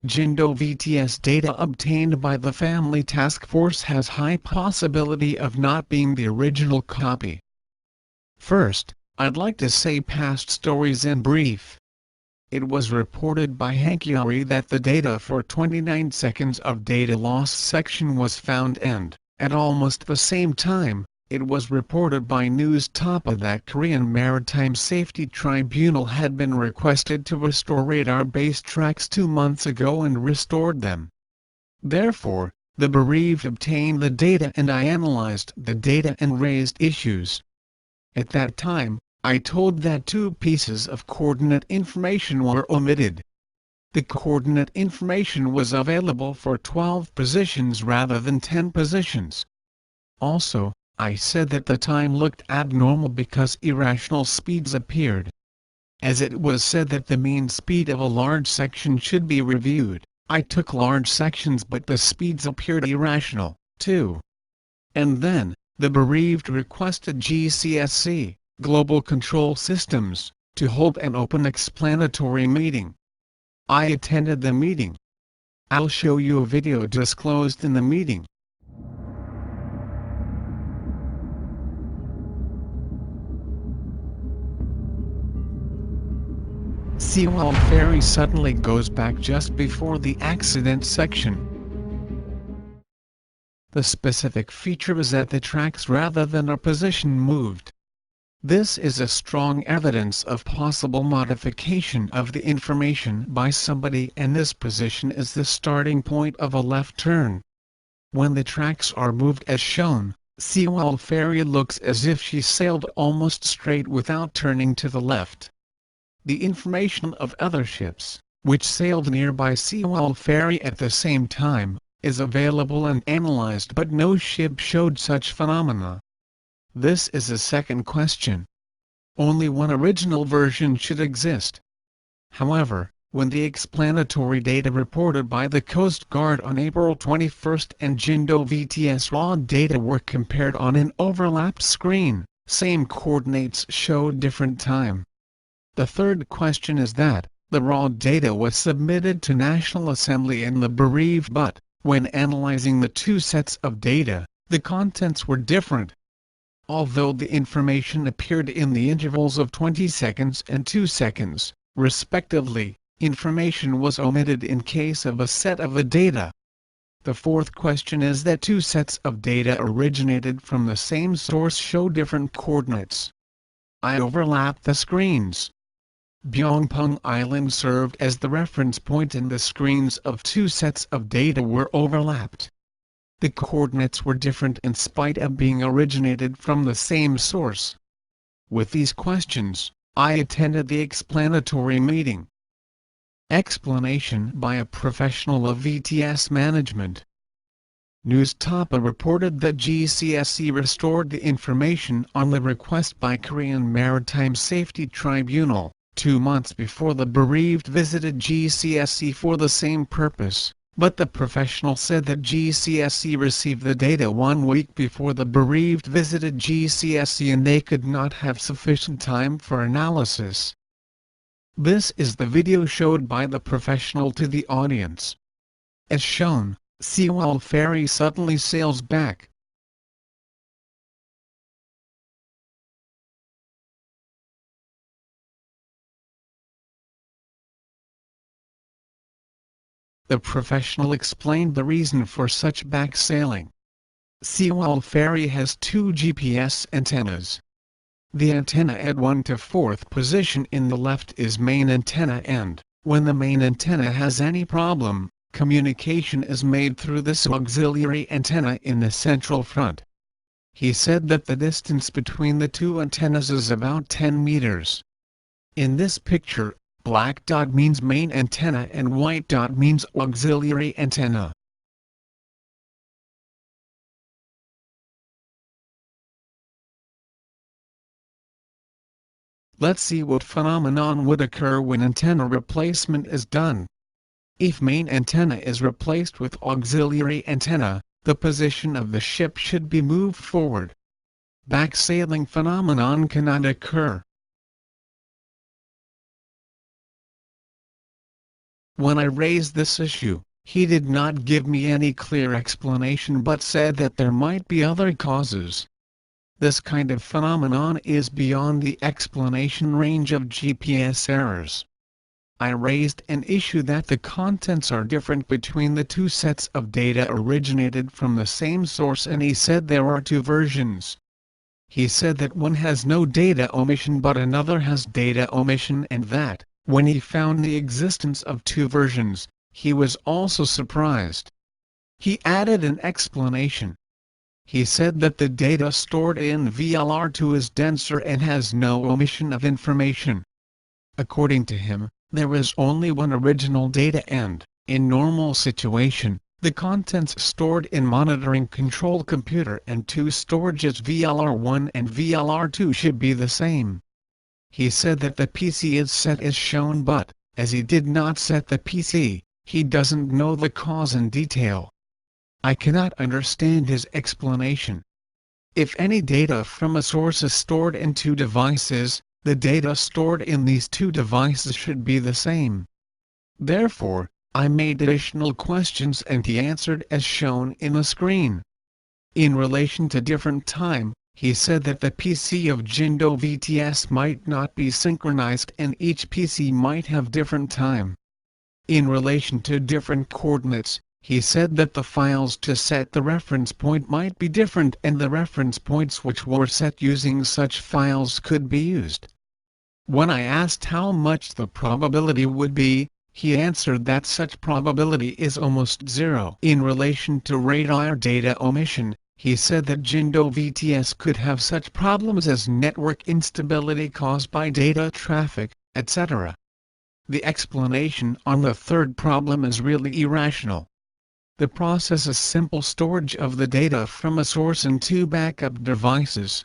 Jindo VTS data obtained by the Family Task Force has high possibility of not being the original copy. First, I'd like to say past stories in brief. It was reported by Hankyari that the data for 29 seconds of data loss section was found, and, at almost the same time, it was reported by News Tapa that Korean Maritime Safety Tribunal had been requested to restore radar-based tracks 2 months ago and restored them. Therefore, the bereaved obtained the data and I analyzed the data and raised issues. At that time, I told that 2 pieces of coordinate information were omitted. The coordinate information was available for 12 positions rather than 10 positions. Also, I said that the time looked abnormal because irrational speeds appeared. As it was said that the mean speed of a large section should be reviewed, I took large sections but the speeds appeared irrational, too. And then, the bereaved requested GCSC, Global Control Systems, to hold an open explanatory meeting. I attended the meeting. I'll show you a video disclosed in the meeting. Sewol Ferry suddenly goes back just before the accident section. The specific feature is that the tracks rather than a position moved. This is a strong evidence of possible modification of the information by somebody, and this position is the starting point of a left turn. When the tracks are moved as shown, Sewol Ferry looks as if she sailed almost straight without turning to the left. The information of other ships, which sailed nearby Sewol Ferry at the same time, is available and analyzed, but no ship showed such phenomena. This is a second question. Only one original version should exist. However, when the explanatory data reported by the Coast Guard on April 21 and Jindo VTS raw data were compared on an overlapped screen, same coordinates showed different time. The third question is that, the raw data was submitted to National Assembly and the bereaved, but, when analyzing the 2 sets of data, the contents were different. Although the information appeared in the intervals of 20 seconds and 2 seconds, respectively, information was omitted in case of a set of the data. The fourth question is that 2 sets of data originated from the same source show different coordinates. I overlapped the screens. Byongpung Island served as the reference point and the screens of 2 sets of data were overlapped. The coordinates were different in spite of being originated from the same source. With these questions, I attended the explanatory meeting. Explanation by a professional of VTS management. News Tapa reported that GCSC restored the information on the request by Korean Maritime Safety Tribunal 2 months before the bereaved visited GCSC for the same purpose, but the professional said that GCSC received the data 1 week before the bereaved visited GCSC and they could not have sufficient time for analysis. This is the video showed by the professional to the audience. As shown, Sewol Ferry suddenly sails back. The professional explained the reason for such back sailing. Sewol Ferry has 2 GPS antennas. The antenna at 1 to 4th position in the left is main antenna, and, when the main antenna has any problem, communication is made through this auxiliary antenna in the central front. He said that the distance between the 2 antennas is about 10 meters. In this picture, black dot means main antenna and white dot means auxiliary antenna. Let's see what phenomenon would occur when antenna replacement is done. If main antenna is replaced with auxiliary antenna, the position of the ship should be moved forward. Backsailing phenomenon cannot occur. When I raised this issue, he did not give me any clear explanation but said that there might be other causes. This kind of phenomenon is beyond the explanation range of GPS errors. I raised an issue that the contents are different between the two sets of data originated from the same source, and he said there are two versions. He said that one has no data omission but another has data omission, and that, when he found the existence of two versions, he was also surprised. He added an explanation. He said that the data stored in VLR2 is denser and has no omission of information. According to him, there is only one original data and, in normal situation, the contents stored in monitoring control computer and two storages VLR1 and VLR2 should be the same. He said that the PC is set as shown, but, as he did not set the PC, he doesn't know the cause in detail. I cannot understand his explanation. If any data from a source is stored in two devices, the data stored in these two devices should be the same. Therefore, I made additional questions and he answered as shown in the screen. In relation to different time, he said that the PC of Jindo VTS might not be synchronized and each PC might have different time. In relation to different coordinates, he said that the files to set the reference point might be different and the reference points which were set using such files could be used. When I asked how much the probability would be, he answered that such probability is almost zero. In relation to radar data omission, he said that Jindo VTS could have such problems as network instability caused by data traffic, etc. The explanation on the third problem is really irrational. The process is simple storage of the data from a source and two backup devices.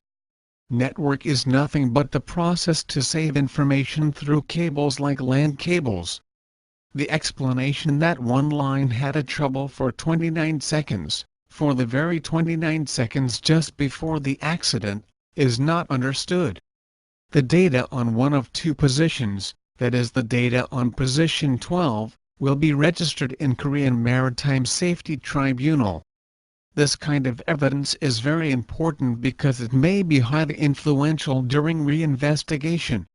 Network is nothing but the process to save information through cables like LAN cables. The explanation that one line had a trouble for 29 seconds, for the very 29 seconds just before the accident, is not understood. The data on one of two positions, that is the data on position 12, will be registered in Korean Maritime Safety Tribunal. This kind of evidence is very important because it may be highly influential during reinvestigation.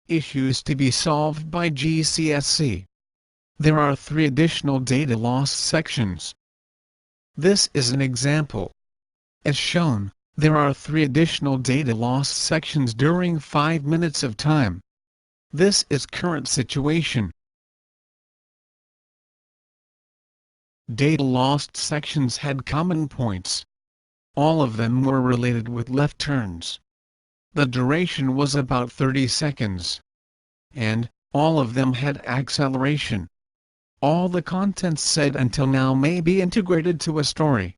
Issues to be solved by GCSC. There are 3 additional data loss sections. This is an example. As shown, there are 3 additional data loss sections during 5 minutes of time. This is current situation. Data lost sections had common points. All of them were related with left turns. The duration was about 30 seconds. And, all of them had acceleration. All the contents said until now may be integrated to a story.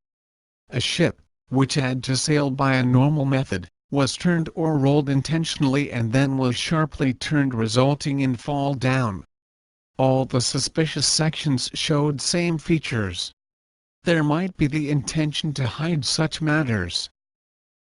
A ship, which had to sail by a normal method, was turned or rolled intentionally and then was sharply turned, resulting in fall down. All the suspicious sections showed same features. There might be the intention to hide such matters.